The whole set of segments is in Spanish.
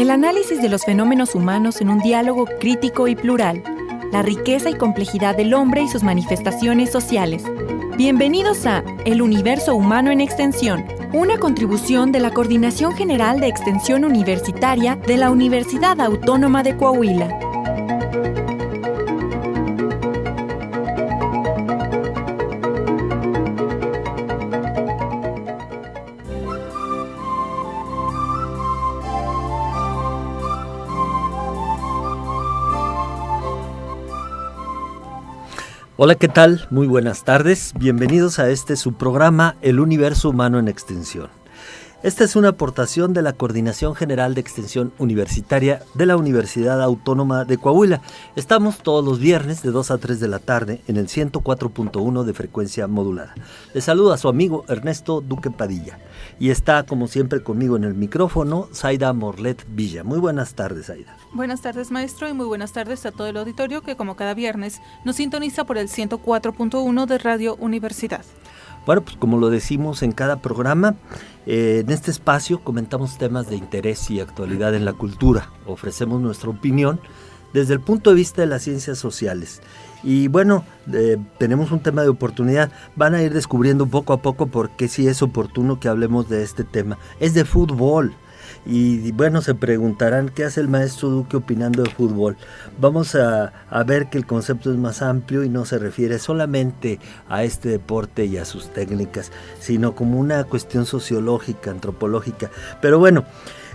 El análisis de los fenómenos humanos en un diálogo crítico y plural. La riqueza y complejidad del hombre y sus manifestaciones sociales. Bienvenidos a El Universo Humano en Extensión, una contribución de la Coordinación General de Extensión Universitaria de la Universidad Autónoma de Coahuila. Hola, ¿qué tal? Muy buenas tardes. Bienvenidos a su programa El Universo Humano en Extensión. Esta es una aportación de la Coordinación General de Extensión Universitaria de la Universidad Autónoma de Coahuila. Estamos todos los viernes de 2 a 3 de la tarde en el 104.1 de frecuencia modulada. Les saluda a su amigo Ernesto Duque Padilla. Y está, como siempre, conmigo en el micrófono, Zaida Morlet Villa. Muy buenas tardes, Zaida. Buenas tardes, maestro, y muy buenas tardes a todo el auditorio que, como cada viernes, nos sintoniza por el 104.1 de Radio Universidad. Bueno, pues como lo decimos en cada programa, en este espacio comentamos temas de interés y actualidad en la cultura. Ofrecemos nuestra opinión desde el punto de vista de las ciencias sociales. Y bueno, tenemos un tema de oportunidad. Van a ir descubriendo poco a poco por qué sí es oportuno que hablemos de este tema. Es de fútbol. Y bueno, se preguntarán qué hace el maestro Duque opinando de fútbol. Vamos a ver que el concepto es más amplio y no se refiere solamente a este deporte y a sus técnicas, sino como una cuestión sociológica, antropológica. Pero bueno,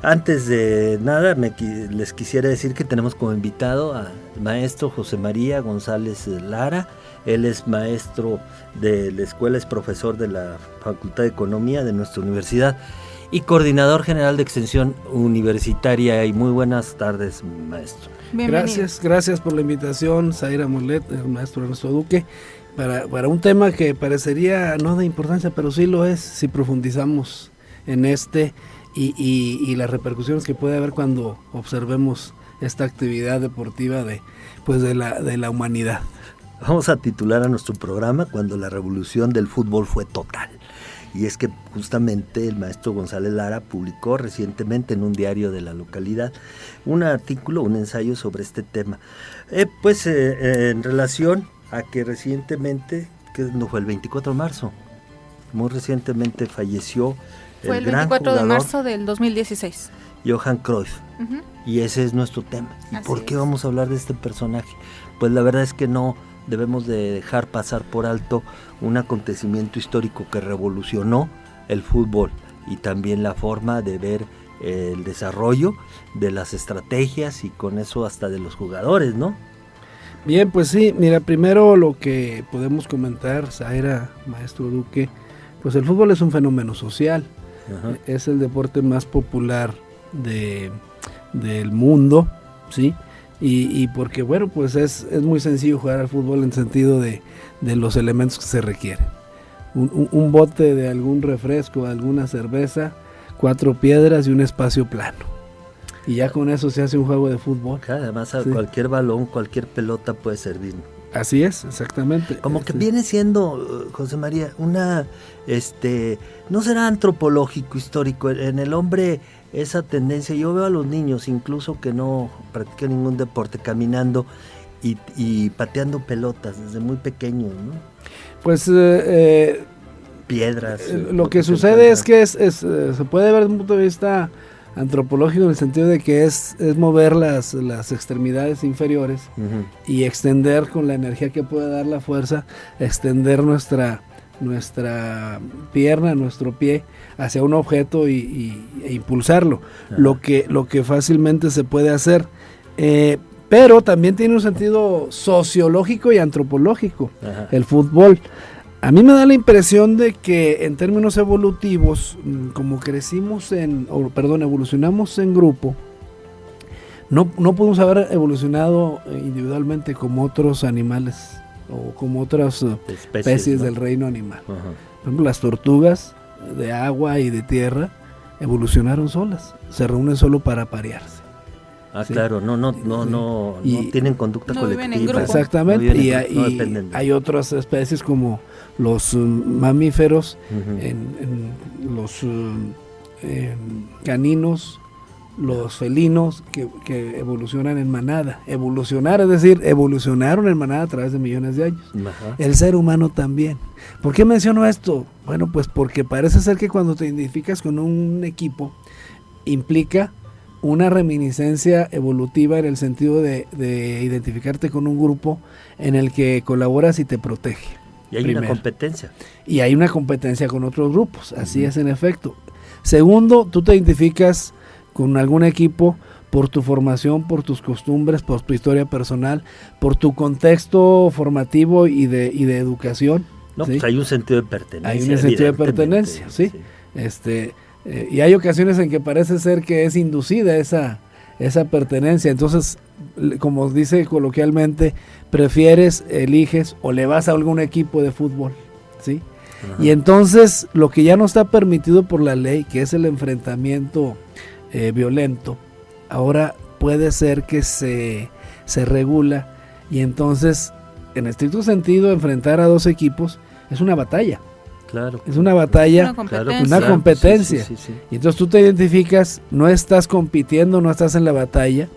antes de nada les quisiera decir que tenemos como invitado al maestro José María González Lara. Él es maestro de la escuela, es profesor de la Facultad de Economía de nuestra universidad y coordinador general de extensión universitaria. Y muy buenas tardes, maestro. Gracias por la invitación, Zaira Morlet, el maestro Ernesto Duque, para un tema que parecería no de importancia, pero sí lo es si profundizamos en y las repercusiones que puede haber cuando observemos esta actividad deportiva de la humanidad. Vamos a titular a nuestro programa Cuando la revolución del fútbol fue total. Y es que justamente el maestro González Lara publicó recientemente en un diario de la localidad un artículo, un ensayo sobre este tema. En relación a que recientemente, que no fue el 24 de marzo, muy recientemente falleció el 24 de marzo del 2016. Johan Cruyff. Uh-huh. Y ese es nuestro tema. ¿Y por qué vamos a hablar de este personaje? Pues la verdad es que no debemos de dejar pasar por alto un acontecimiento histórico que revolucionó el fútbol y también la forma de ver el desarrollo de las estrategias y con eso hasta de los jugadores, ¿no? Bien, pues sí, mira, primero lo que podemos comentar, Zaira, maestro Duque, pues el fútbol es un fenómeno social. Uh-huh. Es el deporte más popular del mundo, ¿sí? Y porque bueno, pues es muy sencillo jugar al fútbol en sentido de los elementos que se requieren. Un bote de algún refresco, alguna cerveza, 4 piedras y un espacio plano. Y ya con eso se hace un juego de fútbol. Además, sí, cualquier balón, cualquier pelota puede servir. Así es, exactamente. Como que viene siendo, José María, no será antropológico, histórico, en el hombre esa tendencia. Yo veo a los niños, incluso que no practican ningún deporte, caminando y pateando pelotas desde muy pequeños, ¿no? Pues piedras. Lo que sucede es que se puede ver desde un punto de vista antropológico en el sentido de que es mover las extremidades inferiores. Uh-huh. Y extender con la energía que puede dar la fuerza, extender nuestra pierna, nuestro pie hacia un objeto e impulsarlo. Uh-huh. Lo que fácilmente se puede hacer, pero también tiene un sentido sociológico y antropológico. Uh-huh. El fútbol. A mí me da la impresión de que en términos evolutivos, como evolucionamos en grupo, no podemos haber evolucionado individualmente como otros animales o como otras especies, ¿no?, del reino animal. Uh-huh. Por ejemplo, las tortugas de agua y de tierra evolucionaron solas, se reúnen solo para aparearse. ¿Sí? Claro, no tienen conducta colectiva. Exactamente, hay otras especies como los mamíferos, uh-huh, en los caninos, los felinos que evolucionan en manada. Evolucionar, es decir, evolucionaron en manada a través de millones de años. Ajá. El ser humano también. ¿Por qué menciono esto? Bueno, pues porque parece ser que cuando te identificas con un equipo, implica una reminiscencia evolutiva en el sentido de identificarte con un grupo en el que colaboras y te protege. Y hay primero. una competencia. Y hay una competencia con otros grupos, así es en efecto. Segundo, tú te identificas con algún equipo por tu formación, por tus costumbres, por tu historia personal, por tu contexto formativo y de educación. No, ¿sí? pues hay un sentido de pertenencia. Hay un sentido de pertenencia, sí. Y hay ocasiones en que parece ser que es inducida esa pertenencia. Entonces, como dice coloquialmente, prefieres, eliges o le vas a algún equipo de fútbol, ¿sí? Ajá. Y entonces lo que ya no está permitido por la ley, que es el enfrentamiento violento, ahora puede ser que se regula, y entonces, en estricto sentido, enfrentar a dos equipos es una batalla. Claro. Es una batalla, una competencia. Sí. Y entonces tú te identificas, no estás compitiendo, no estás en la batalla,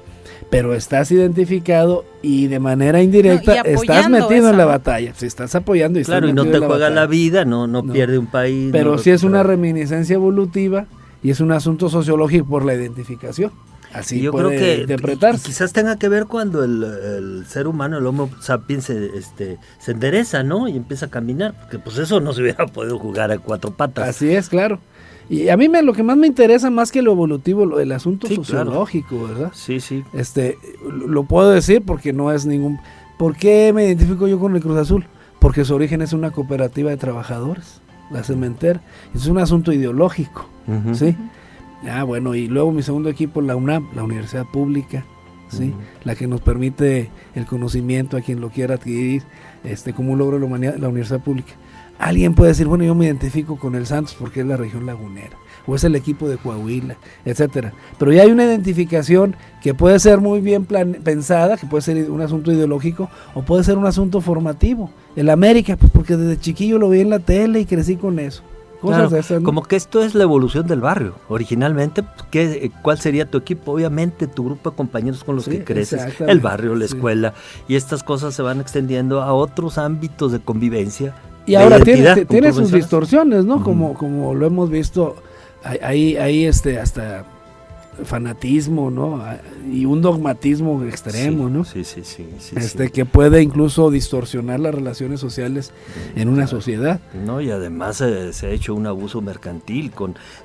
pero estás identificado y de manera indirecta estás metido en la batalla. Si estás apoyando y claro, y no te juega la vida, no pierde un país. Pero no sí es una reminiscencia evolutiva y es un asunto sociológico por la identificación. Así yo puede creo que interpretarse. Quizás tenga que ver cuando el ser humano, el Homo sapiens, se endereza, ¿no? Y empieza a caminar, porque pues eso no se hubiera podido jugar a cuatro patas. Así es, claro. Y a mí lo que más me interesa, más que lo evolutivo, el asunto sociológico, claro. ¿verdad? Sí. Lo puedo decir porque no es ningún... ¿Por qué me identifico yo con el Cruz Azul? Porque su origen es una cooperativa de trabajadores, la cementera. Es un asunto ideológico, Uh-huh. ¿sí? Bueno, y luego mi segundo equipo, la UNAM, la Universidad Pública, ¿sí? Uh-huh. La que nos permite el conocimiento a quien lo quiera adquirir, como un logro de la humanidad, la Universidad Pública. Alguien puede decir, bueno, yo me identifico con el Santos porque es la región lagunera, o es el equipo de Coahuila, etcétera. Pero ya hay una identificación que puede ser muy bien pensada, que puede ser un asunto ideológico, o puede ser un asunto formativo. El América, pues porque desde chiquillo lo vi en la tele y crecí con eso. Cosas de esas, ¿no? Como que esto es la evolución del barrio. Originalmente, ¿cuál sería tu equipo? Obviamente tu grupo de compañeros con los que creces, el barrio, la escuela, y estas cosas se van extendiendo a otros ámbitos de convivencia. Y ahora tiene sus distorsiones, ¿no? Uh-huh. Como lo hemos visto, hay hasta fanatismo, ¿no? Y un dogmatismo extremo, ¿no? Sí. Que puede incluso distorsionar las relaciones sociales en una sociedad. No, y además se ha hecho un abuso mercantil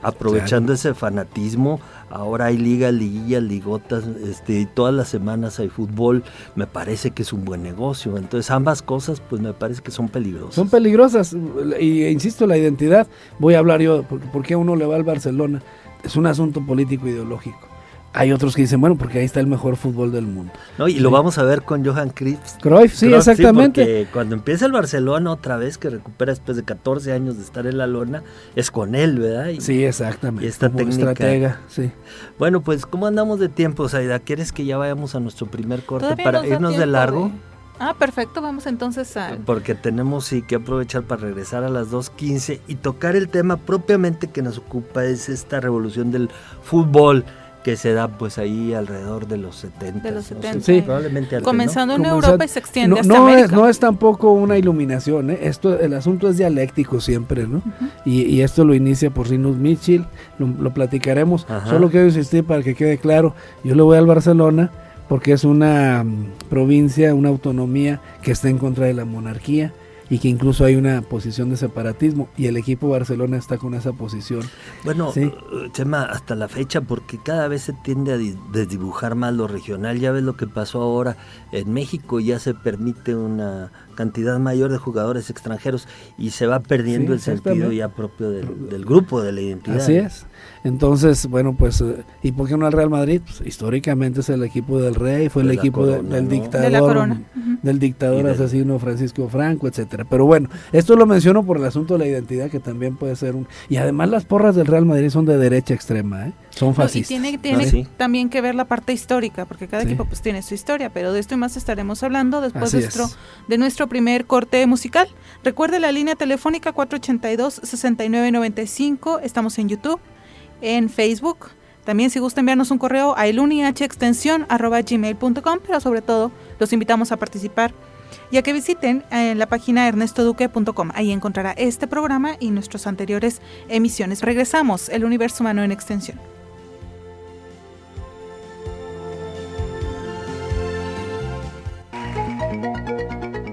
aprovechando ese fanatismo. Ahora hay liguillas, ligotas, y todas las semanas hay fútbol. Me parece que es un buen negocio. Entonces ambas cosas, pues me parece que son peligrosas. Son peligrosas, y insisto, la identidad. Voy a hablar yo, ¿por qué uno le va al Barcelona? Es un asunto político ideológico. Hay otros que dicen, bueno, porque ahí está el mejor fútbol del mundo. No, y lo vamos a ver con Johan Cruyff, sí, exactamente. Sí, porque cuando empieza el Barcelona otra vez, que recupera después de 14 años de estar en la lona, es con él, ¿verdad? Sí, exactamente. Y esta técnica. Estratega, sí. Bueno, pues, ¿cómo andamos de tiempo, Zaida? ¿Quieres que ya vayamos a nuestro primer corte para irnos de largo? Perfecto, vamos entonces a... Porque tenemos que aprovechar para regresar a las 2:15 y tocar el tema propiamente que nos ocupa, es esta revolución del fútbol que se da pues ahí alrededor de los 70. De los 70. Sí. Probablemente antes, comenzando ¿no? en Europa y se extiende hasta América. No es tampoco una iluminación, ¿eh? El asunto es dialéctico siempre, ¿no? Uh-huh. Y esto lo inicia por Rinus Michel, lo platicaremos. Ajá. Solo quiero insistir para que quede claro, yo le voy al Barcelona porque es una provincia, una autonomía que está en contra de la monarquía y que incluso hay una posición de separatismo, y el equipo Barcelona está con esa posición. Bueno, ¿sí? Chema, hasta la fecha, porque cada vez se tiende a desdibujar más lo regional. Ya ves lo que pasó ahora en México, ya se permite una cantidad mayor de jugadores extranjeros y se va perdiendo el sentido ya propio del grupo, de la identidad. Así es. Entonces, bueno, pues, ¿y por qué no el Real Madrid? Pues, históricamente es el equipo del rey, fue el equipo del dictador, de la corona. Del dictador asesino Francisco Franco, etcétera. Pero bueno, esto lo menciono por el asunto de la identidad, que también puede ser y además las porras del Real Madrid son de derecha extrema, son fascistas. Y tiene también que ver la parte histórica, porque cada equipo pues tiene su historia, pero de esto y más estaremos hablando después de nuestro primer corte musical. Recuerde la línea telefónica 482-6995, estamos en YouTube, en Facebook, También si gusta enviarnos un correo a elunihextension@gmail.com, pero sobre todo los invitamos a participar y a que visiten la página ernestoduque.com. Ahí encontrará este programa y nuestras anteriores emisiones. Regresamos, El Universo Humano en Extensión.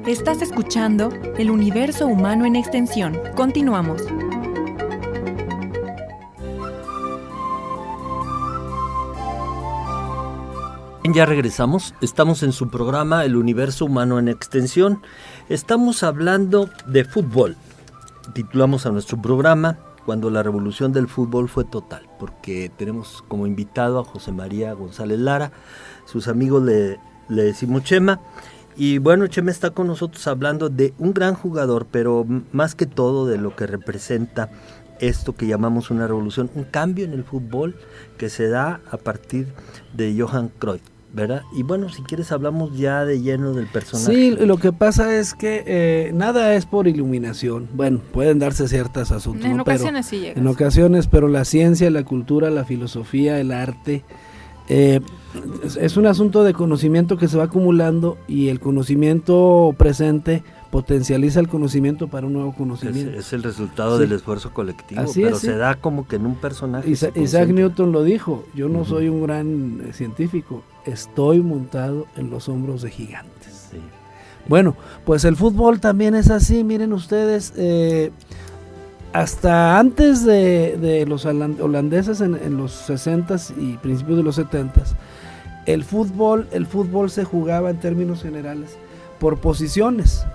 Estás escuchando El Universo Humano en Extensión. Continuamos. Ya regresamos, estamos en su programa El Universo Humano en Extensión. Estamos hablando de fútbol. Titulamos a nuestro programa Cuando la revolución del fútbol fue total, porque tenemos como invitado a José María González Lara, sus amigos le decimos Chema. Y bueno, Chema está con nosotros hablando de un gran jugador, pero más que todo de lo que representa esto que llamamos una revolución, un cambio en el fútbol que se da a partir de Johan Cruyff, ¿verdad? Y bueno, si quieres hablamos ya de lleno del personaje. Sí, lo que pasa es que nada es por iluminación. Bueno, pueden darse ciertos asuntos. En ¿no? ocasiones sí llegas. En ocasiones, pero la ciencia, la cultura, la filosofía, el arte, es un asunto de conocimiento que se va acumulando y el conocimiento presente potencializa el conocimiento para un nuevo conocimiento. Es el resultado Sí. del esfuerzo colectivo, Así pero es, sí. se da como que en un personaje. Isaac Newton lo dijo, yo no soy un gran científico, estoy montado en los hombros de gigantes. Sí. Bueno, pues el fútbol también es así, miren ustedes, hasta antes de los holandeses en los 60s y principios de los 70s, el fútbol se jugaba en términos generales por posiciones.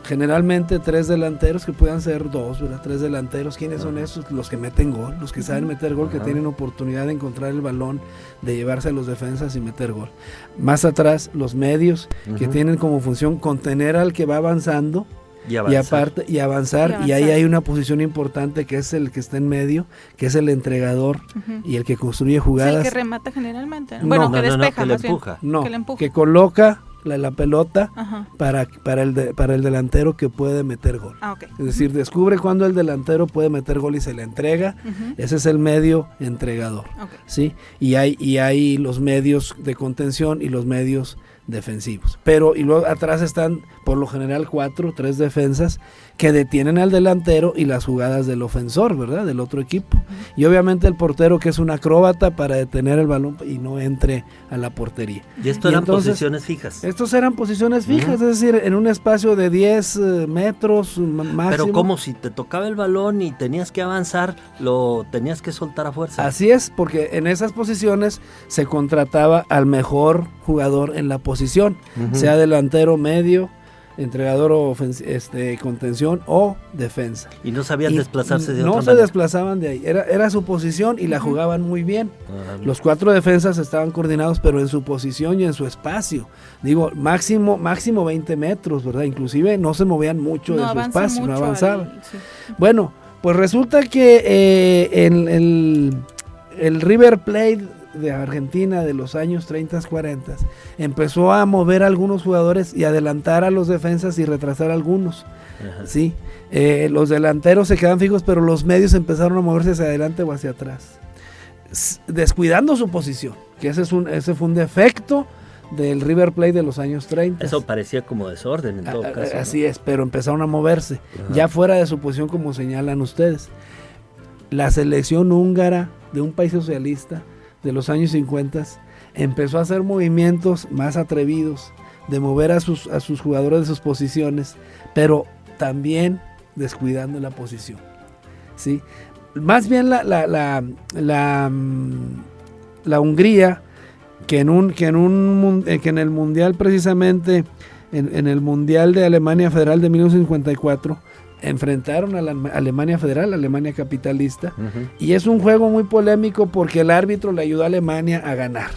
Generalmente 3 delanteros, que puedan ser 2, ¿verdad? 3 delanteros. ¿Quiénes son esos? Los que meten gol, los que saben meter gol, que tienen oportunidad de encontrar el balón, de llevarse a los defensas y meter gol. Más atrás, los medios, que tienen como función contener al que va avanzando y avanzar, y ahí hay una posición importante que es el que está en medio, que es el entregador y el que construye jugadas. Es el que remata generalmente. No, bueno, no, que despeja, que le más bien. empuja. No, Que le empuja. que coloca la pelota Ajá. para el delantero que puede meter gol. Ah, ok. Es decir, descubre cuando el delantero puede meter gol y se le entrega. Ese es el medio entregador. Okay. ¿Sí? Y hay los medios de contención y los medios defensivos. Y luego atrás están por lo general 3 defensas que detienen al delantero y las jugadas del ofensor, ¿verdad? Del otro equipo. Y obviamente el portero, que es un acróbata para detener el balón y no entre a la portería. Y esto eran posiciones fijas. Estos eran posiciones fijas, es decir, en un espacio de 10 metros máximo. Pero como si te tocaba el balón y tenías que avanzar, lo tenías que soltar a fuerza. Así es, porque en esas posiciones se contrataba al mejor jugador en la posición, sea delantero, medio, entregador o contención o defensa. Y no sabían desplazarse de otra manera. No se desplazaban de ahí, era su posición y la jugaban muy bien. Los 4 defensas estaban coordinados, pero en su posición y en su espacio. Digo, máximo 20 metros, ¿verdad? Inclusive no se movían mucho de su espacio, no avanzaban. Sí. Bueno, pues resulta que el River Plate de Argentina de los años 30, 40 empezó a mover a algunos jugadores y adelantar a los defensas y retrasar a algunos. ¿Sí? Los delanteros se quedan fijos, pero los medios empezaron a moverse hacia adelante o hacia atrás, descuidando su posición, que ese fue un defecto del River Plate de los años 30. Eso parecía como desorden en todo caso. Así es, pero empezaron a moverse, ya fuera de su posición, como señalan ustedes. La selección húngara de un país socialista de los años 50 empezó a hacer movimientos más atrevidos, de mover a sus jugadores de sus posiciones, pero también descuidando la posición. ¿Sí? Más bien la Hungría, que en el mundial precisamente, en el mundial de Alemania Federal de 1954, enfrentaron a la Alemania Federal, la Alemania capitalista, y es un juego muy polémico porque el árbitro le ayudó a Alemania a ganar.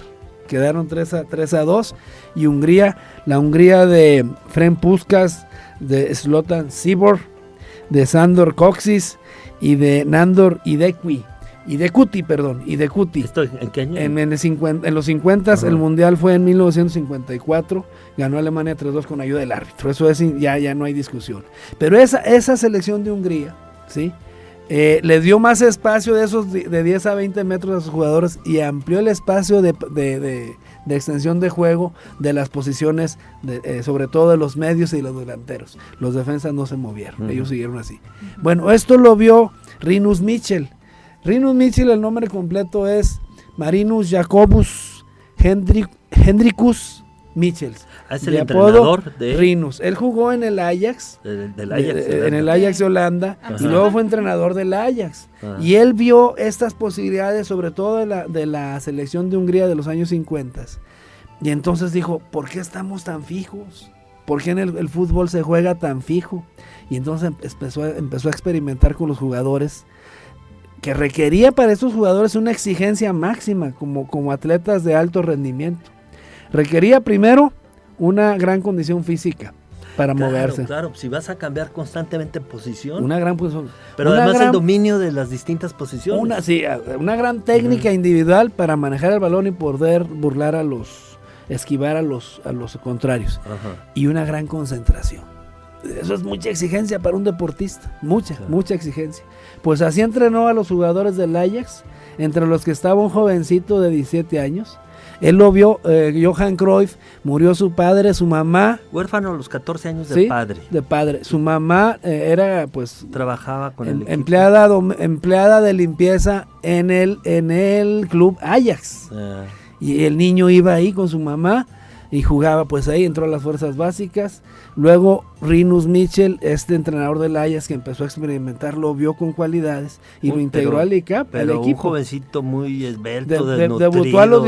Quedaron 3-2 y la Hungría de Ferenc Puskás, de Zlatan Cibor, de Sándor Kocsis y de Nándor Hidekuti. ¿Esto en qué año? En los 50, el mundial fue en 1954, ganó Alemania 3-2 con ayuda del árbitro, eso es, ya no hay discusión. Pero esa selección de Hungría, ¿sí? le dio más espacio de esos de 10 a 20 metros a sus jugadores y amplió el espacio de extensión de juego de las posiciones, sobre todo de los medios y los delanteros. Los defensas no se movieron, ellos siguieron así. Bueno, esto lo vio Rinus Michel. Rinus Michel, el nombre completo es Marinus Jacobus Hendrikus Michels. Es el entrenador de Rinus. Él jugó en el Ajax, del Ajax, en el Ajax de Holanda. Ajá. Y luego fue entrenador del Ajax. Ajá. Y él vio estas posibilidades, sobre todo de la selección de Hungría de los años 50. Y entonces dijo, ¿por qué estamos tan fijos? ¿Por qué en el fútbol se juega tan fijo? Y entonces empezó a experimentar con los jugadores, que requería para estos jugadores una exigencia máxima como atletas de alto rendimiento. Requería primero una gran condición física para moverse. Claro, si vas a cambiar constantemente posición. Una gran posición. Pero además el dominio de las distintas posiciones. Una gran técnica individual para manejar el balón y poder esquivar a los contrarios. Ajá. Y una gran concentración. Eso es mucha exigencia para un deportista. Mucha exigencia. Pues así entrenó a los jugadores del Ajax, entre los que estaba un jovencito de 17 años. Él lo vio, Johan Cruyff, murió su padre, su mamá. Huérfano a los 14 años de ¿sí? padre. De padre. Su mamá era pues trabajaba con el empleada de limpieza en el club Ajax. Y el niño iba ahí con su mamá y jugaba pues ahí, entró a las fuerzas básicas. Luego Rinus Michel, este entrenador del Ajax que empezó a experimentar, lo vio con cualidades y lo integró al equipo. Un jovencito muy esbelto, debutó a los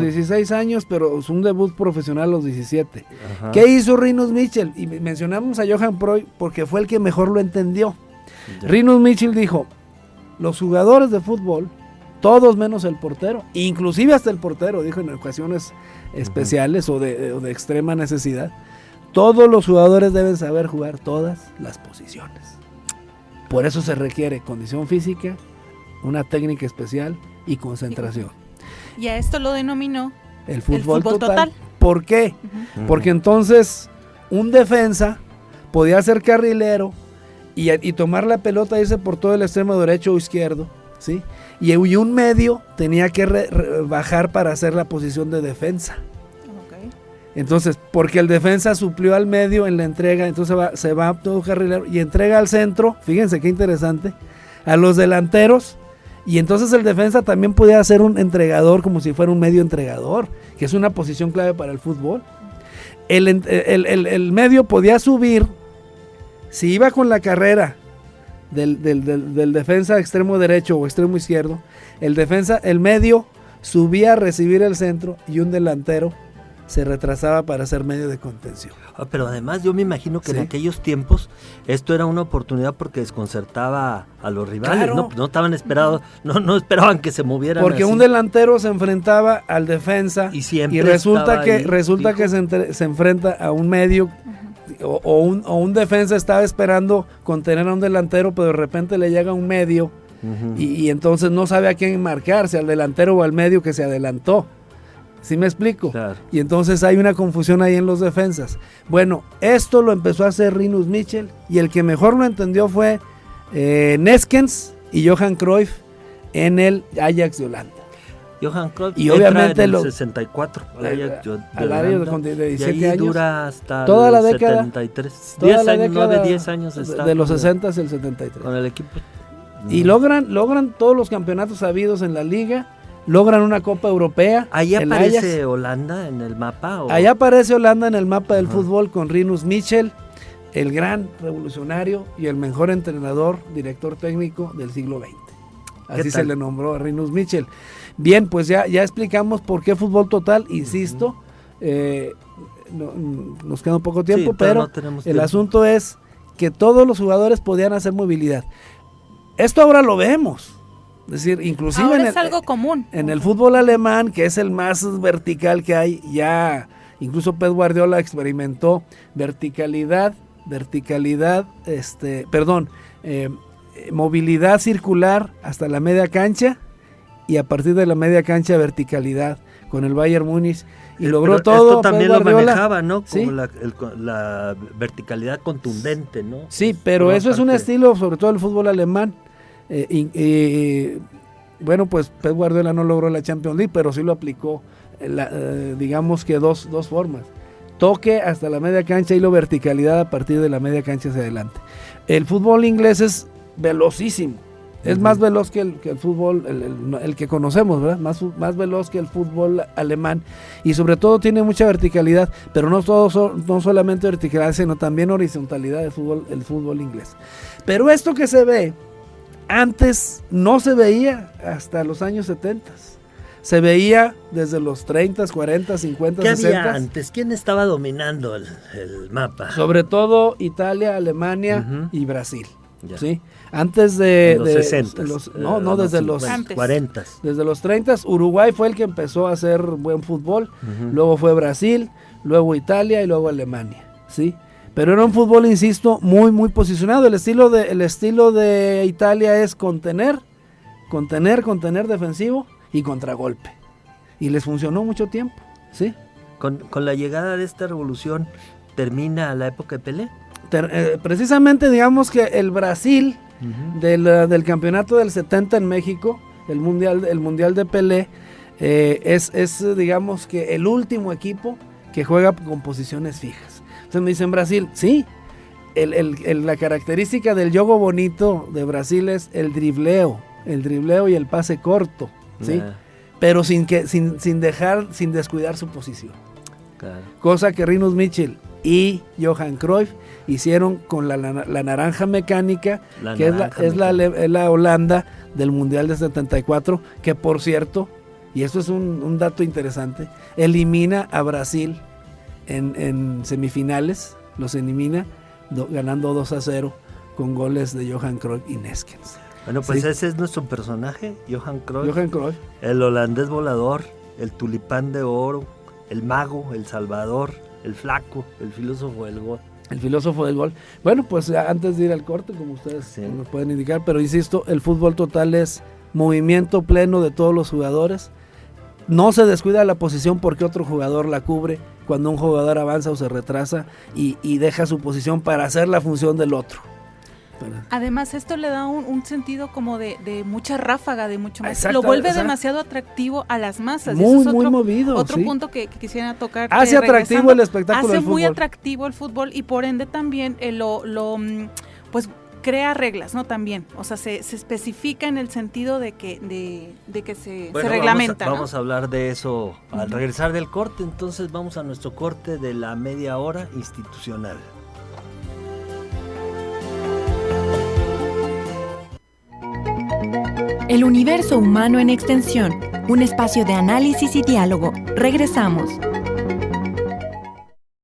16 años, pero es un debut profesional a los 17. Ajá. ¿Qué hizo Rinus Michel? Y mencionamos a Johan Cruyff porque fue el que mejor lo entendió. Ya. Rinus Michel dijo, los jugadores de fútbol, todos menos el portero, inclusive hasta el portero, dijo en ocasiones especiales o de extrema necesidad, todos los jugadores deben saber jugar todas las posiciones. Por eso se requiere condición física, una técnica especial y concentración. Y a esto lo denominó El fútbol total. total. ¿Por qué? Porque entonces un defensa podía ser carrilero y tomar la pelota e irse por todo el extremo derecho o izquierdo, ¿sí? Y un medio tenía que bajar para hacer la posición de defensa. Entonces, porque el defensa suplió al medio en la entrega, entonces se va todo carrilero y entrega al centro, fíjense qué interesante, a los delanteros, y entonces el defensa también podía ser un entregador como si fuera un medio entregador, que es una posición clave para el fútbol. El medio podía subir, si iba con la carrera del defensa extremo derecho o extremo izquierdo, el medio subía a recibir el centro y un delantero se retrasaba para hacer medio de contención. Pero además yo me imagino que sí, en aquellos tiempos esto era una oportunidad porque desconcertaba a los rivales, claro, no estaban esperados, no esperaban que se movieran porque así. un delantero se enfrentaba al defensa y resulta que se enfrenta a un medio o un defensa estaba esperando contener a un delantero, pero de repente le llega un medio y entonces no sabe a quién marcarse, al delantero o al medio que se adelantó. ¿Sí me explico? Claro. Y entonces hay una confusión ahí en los defensas. Bueno, esto lo empezó a hacer Rinus Michel y el que mejor lo entendió fue Neskens y Johan Cruyff en el Ajax de Holanda. Johan Cruyff y obviamente en el 64 al área de 17 y ahí años. Dura hasta toda la el década, 73. Toda 10 la años, década 10 años está de los 60 y el 73. Con el equipo. Y logran todos los campeonatos habidos en la liga. Logran una Copa Europea. ¿Ahí aparece Holanda en el mapa? Allá aparece Holanda en el mapa del fútbol con Rinus Michel, el gran revolucionario y el mejor entrenador, director técnico del siglo XX. Así se le nombró a Rinus Michel. Bien, pues ya explicamos por qué fútbol total, insisto. Nos queda un poco tiempo, sí, pero el asunto es que todos los jugadores podían hacer movilidad. Esto ahora lo vemos. Es decir, inclusive ahora es algo común. En el fútbol alemán, que es el más vertical que hay, ya incluso Pep Guardiola experimentó movilidad circular hasta la media cancha y a partir de la media cancha verticalidad con el Bayern Múnich y logró todo. Esto también lo manejaba, ¿no? Como ¿sí? la verticalidad contundente, ¿no? Sí, pero eso es un estilo sobre todo del fútbol alemán. Bueno, pues Pep Guardiola no logró la Champions League, pero sí lo aplicó, digamos que dos formas. Toque hasta la media cancha y la verticalidad a partir de la media cancha hacia adelante. El fútbol inglés es velocísimo. Es más veloz que el fútbol, el que conocemos, ¿verdad? Más veloz que el fútbol alemán. Y sobre todo tiene mucha verticalidad, pero no solamente verticalidad, sino también horizontalidad el fútbol inglés. Pero esto que se ve, antes no se veía hasta los años 70. Se veía desde los 30, 40, 50, ¿Qué 60. había antes? ¿Quién estaba dominando el mapa? Sobre todo Italia, Alemania y Brasil. Ya. ¿Sí? Antes de los 60. No, desde los 40. Desde los 30, Uruguay fue el que empezó a hacer buen fútbol, luego fue Brasil, luego Italia y luego Alemania, ¿sí? Pero era un fútbol, insisto, muy muy posicionado. El estilo de Italia es contener defensivo y contragolpe. Y les funcionó mucho tiempo, ¿sí? Con la llegada de esta revolución termina la época de Pelé. Precisamente digamos que el Brasil del campeonato del 70 en México, el mundial de Pelé, es digamos que el último equipo que juega con posiciones fijas. Entonces me dicen Brasil, sí, la característica del juego bonito de Brasil es el dribleo y el pase corto, ¿sí? Pero sin descuidar su posición. Claro. Cosa que Rinus Michel y Johan Cruyff hicieron con la naranja mecánica, que es la Holanda del Mundial de 74, que por cierto, y esto es un dato interesante, elimina a Brasil en semifinales, los elimina ganando 2-0 con goles de Johan Cruyff y Neskens. Bueno, pues ¿sí? Ese es nuestro personaje, Johan Cruyff, el el holandés volador, el tulipán de oro, el mago, el salvador, el flaco, el filósofo del gol. El filósofo del gol. Bueno, pues antes de ir al corte, como ustedes nos pueden indicar, pero insisto, el fútbol total es movimiento pleno de todos los jugadores. No se descuida la posición porque otro jugador la cubre cuando un jugador avanza o se retrasa y deja su posición para hacer la función del otro. Además, esto le da un sentido como de mucha ráfaga, de mucho más. Exacto, Lo vuelve demasiado atractivo a las masas. Muy, eso es muy movido. Otro ¿sí? punto que quisiera tocar. Hace atractivo el espectáculo del fútbol. Hace muy atractivo el fútbol y por ende también pues crea reglas, ¿no? También, o sea, se especifica en el sentido de que se reglamenta. Vamos a hablar de eso al regresar del corte, entonces vamos a nuestro corte de la media hora institucional. El universo humano en extensión, un espacio de análisis y diálogo. Regresamos.